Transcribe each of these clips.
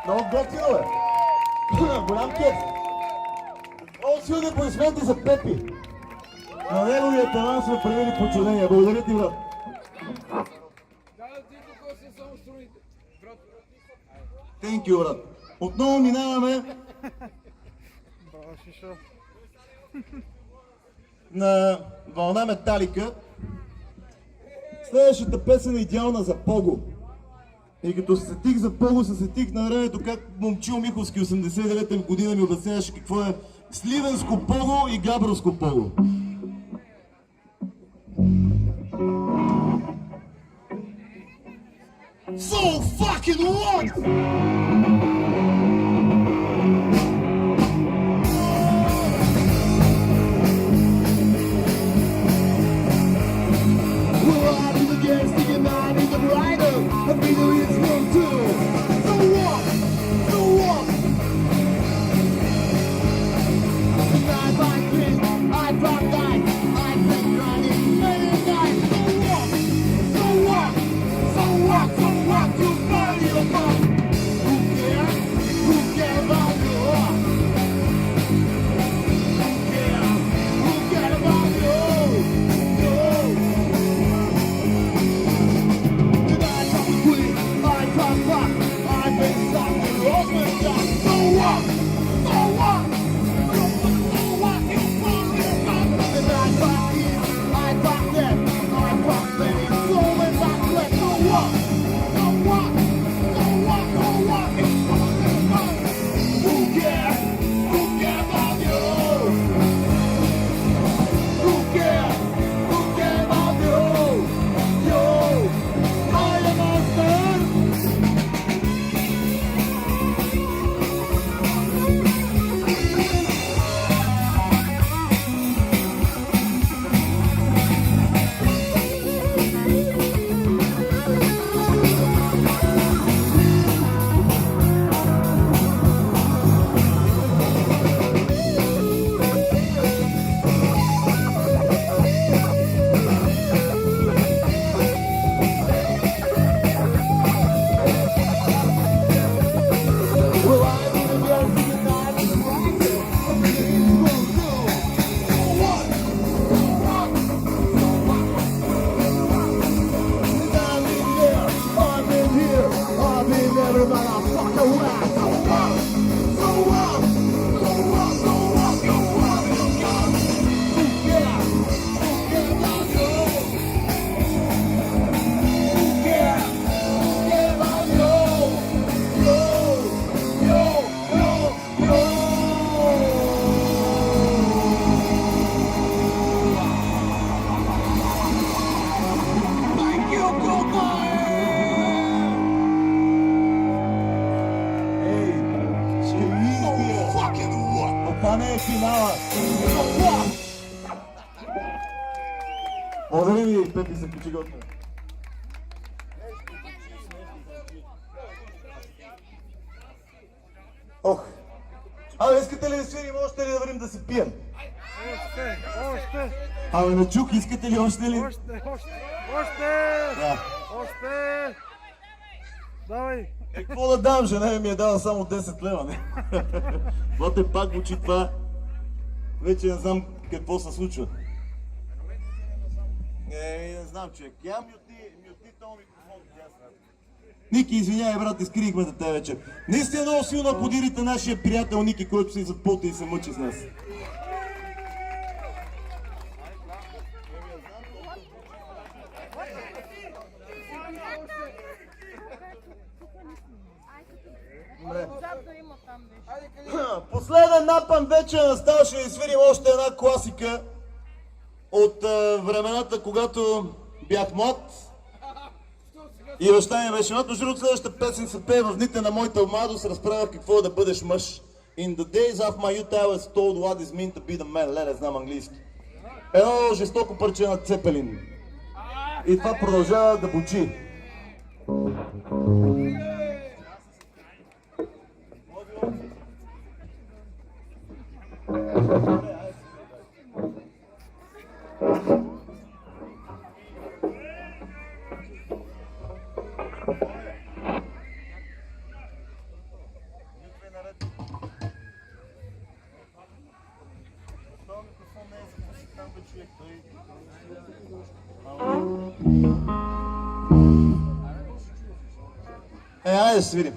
Много готино е! Голям кеф! Много силни аплодисменти за Пепи! На неговия талант сме правили почудения. Благодаря ти, брат! Thank you, брат! Отново минаваме на вълна Металика. Следващата песен е идеална за Пого. И като се сетих за Пого, се сетих на времето как Момчил Миховски 89-та година ми обясняваше какво е сливенско Пого и габровско Пого. So fucking what? Благодаря ви, Пепи, за кучегото. Ох! Абе, искате ли да свирим още ли да вървим да се пием? Още! Абе, на чук, искате ли още ли? Още! Да. Още! Давай! Какво да дам? Жена ми е дала само 10 лева, не? Боте пак учи това. Вече не знам какво се случва. Не знам, човек. Я мютни този микрофон. Ники, извинявай, брат, изкрихме за те вече. Наистина много силно аплодирайте нашия приятел Ники, който се зад пулта и се мъчи с нас. Последен напън вече настава, ще ви свирим още една класика от времената, когато бях млад и баща ми беше млад. Между другото, следващата песен се пее в дните на моята младост, разправя какво е да бъдеш мъж. In the days of my youth I was told what is mean to be the man. Леле, знам английски. Едно жестоко парче на Цепелин. И това продължава да бучи. Айде да свирим.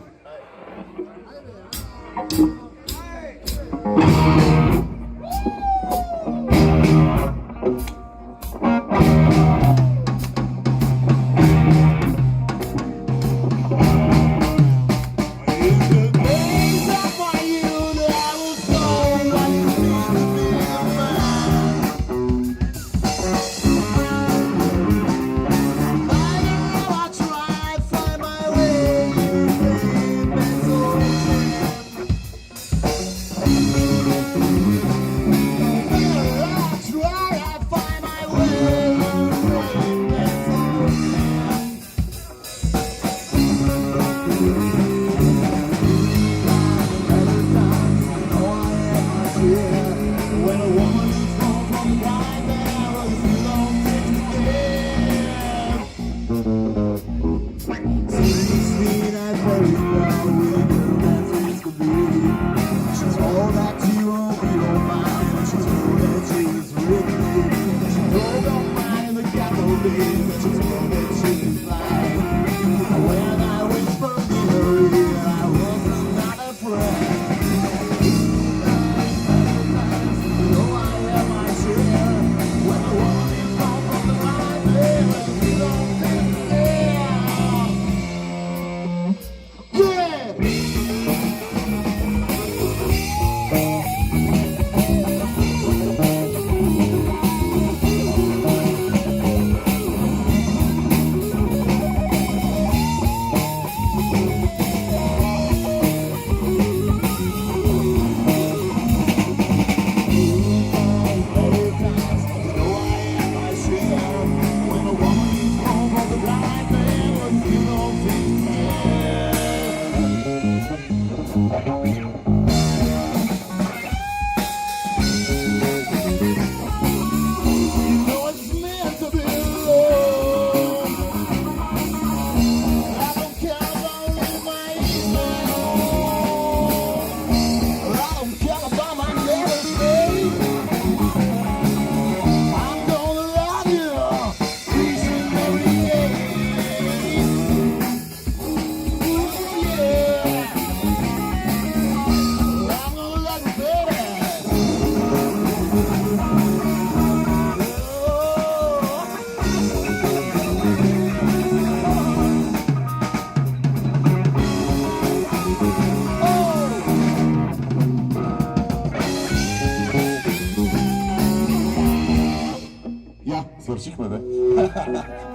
Свършихме, бе.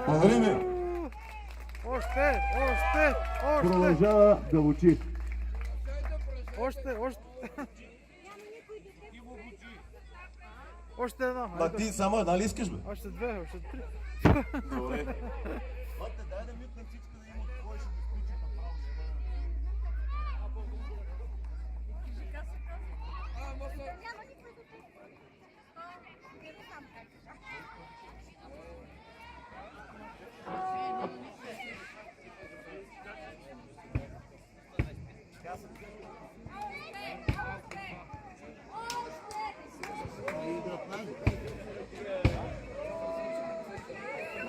Благодарим ви. Още! Продължава да учи. Още! Още една. Ма ти само една ли искаш, бе? Още две, още три. Добре. Мате, дай да мютна всичко да има кой ще го изключи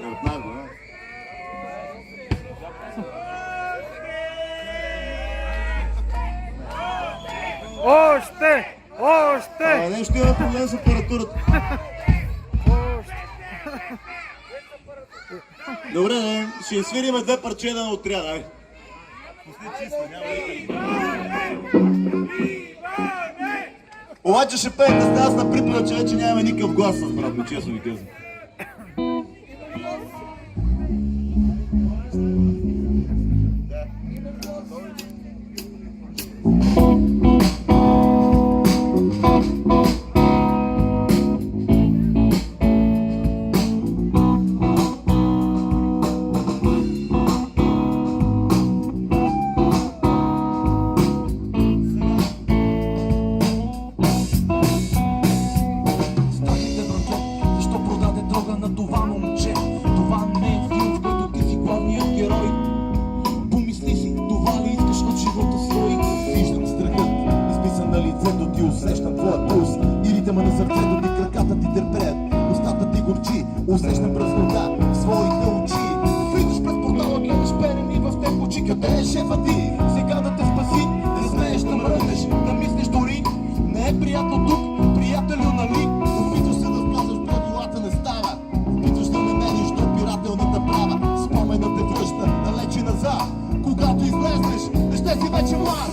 направо. Още! Още! Нещо има проблем с апаратурата. Още! Добре, ще свириме две парчета на отряда. Ай. Пусти чисто, няма обаче ще пеете с нас на припева, че вече нямаме никакъв глас с брат, честно ви казвам. Усещам празнота в своите очи. Влизаш през портала, гледаш перени в темпо, че къде е шефа ти? Сега да те спаси, да смееш, да мръднеш, да мислиш дори. Не е приятно тук, приятелю, нали? Опитваш се да спазваш правилата, не става. Опитваш да намериш допирателната права. Споменът те връща далече назад. Когато излезнеш, не ще си вече млад.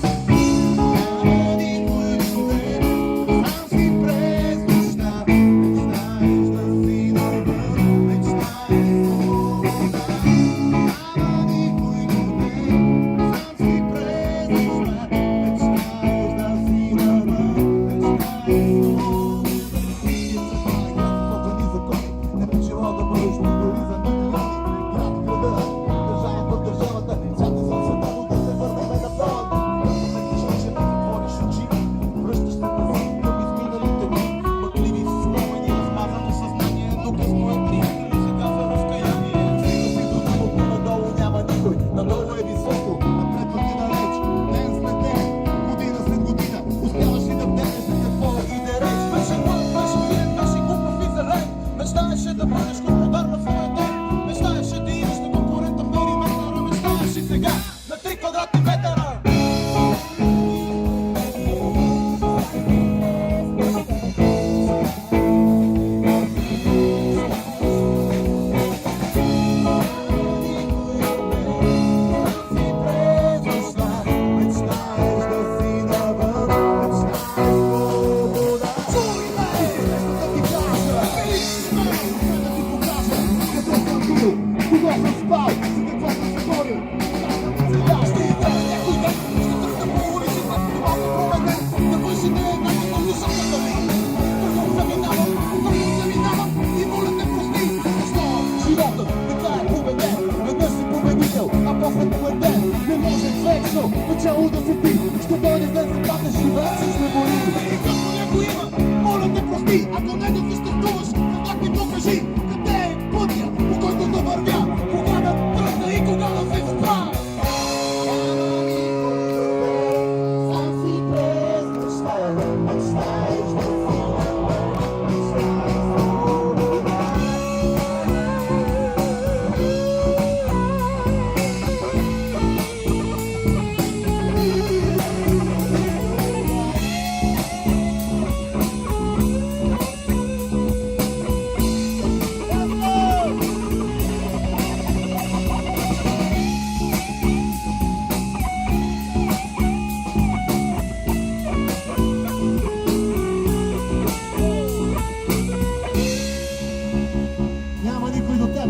Начало да се ти, ще дойде след съдбата, живееш с небои. И като някой има, моля те прости, ако не да съществуваш, как ми покажи, къде е пътя, по който да вървя, кога да тръгна и кога да се спра. Сам си през неща, мечтаеш да си. Няма никой до теб.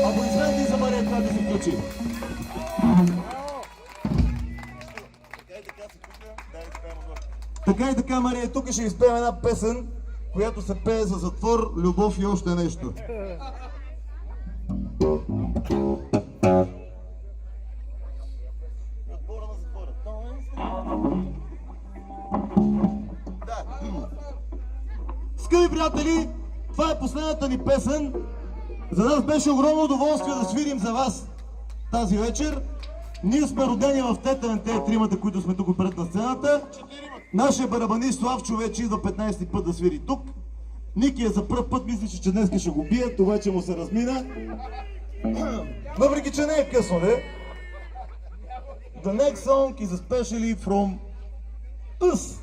Аплодисменти за Мария, това да се включи. Така И така, Мария, тук ще изпеем една песен, която се пее за затвор, любов и още нещо. Скъпи приятели, това е последната ни песен. За нас беше огромно удоволствие да свирим за вас тази вечер. Ние сме родени в Тетевен, тези тримата, които сме тук пред на сцената. Нашия барабанист Славчо вече идва 15-ти път да свири тук. Ники е за пръв път, мислеше, че днес ще го бият, това че му се размина. Въпреки, че не е късно, не? The next song is especially from us.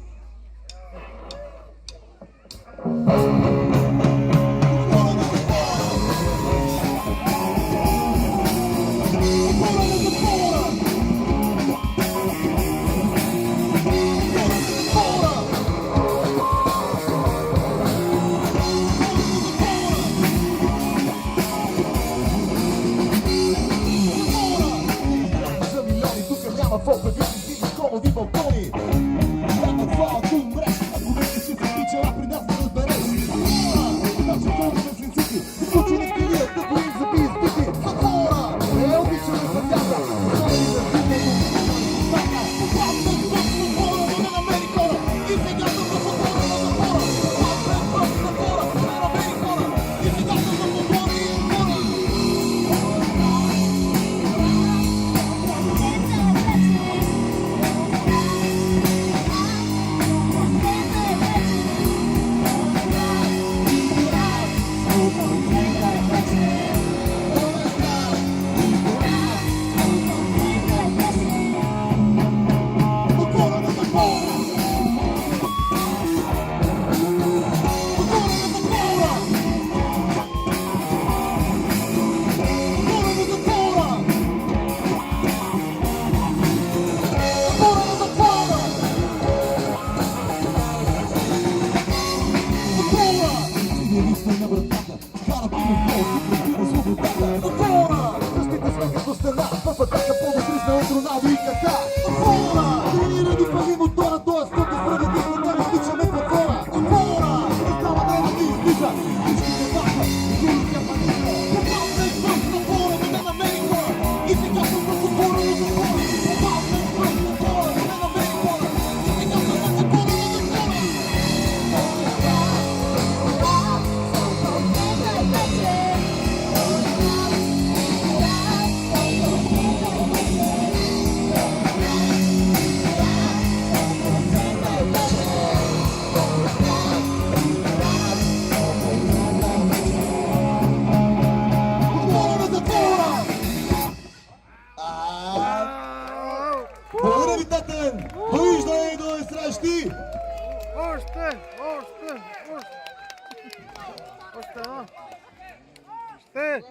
Благодаря ви, Тетевен! Довиждане и до нови срещи! Още едно. Ще.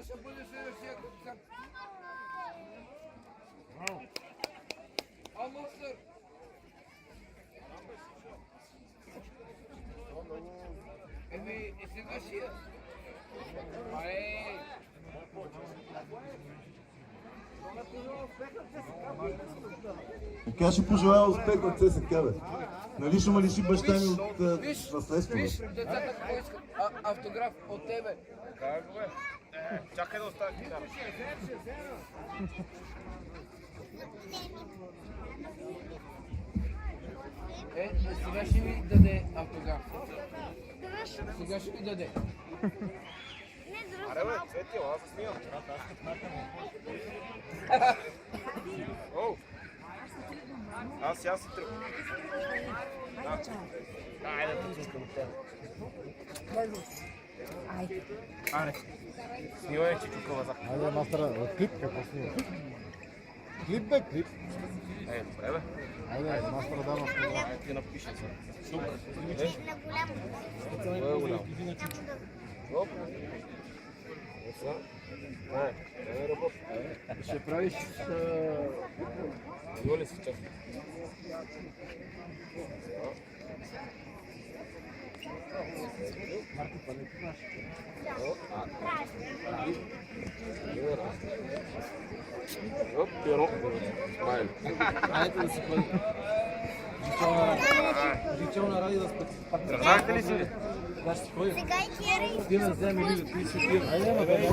Така ще пожелая успех на ЦСКА, бе. Нали ще ме лиши баща ми от наследство? Виж, децата какво искат автограф от тебе. Как бе? Чакай да оставя китара. Сега ще ви даде автограф. Сега ще ви даде. Аре бе, Цвети, аз се снимам. Оу! Аз сега си тръгвам. Айде да пускам от теб. Аре. Снимай Чичукова за. Айде, мастера, клип какво снима? Клип бе, клип. Добре бе. Айде, мастера да мастера. Айде ти напишем сега. Тук. На Кой е голям? Оп. Ще правиш... Има ли си част? Оп, пиро. Смайл. Айде да си пъл. Държахте ли си? Сега и Киара и Ти не вземи ли, ти си пир. Айде, ма, бе,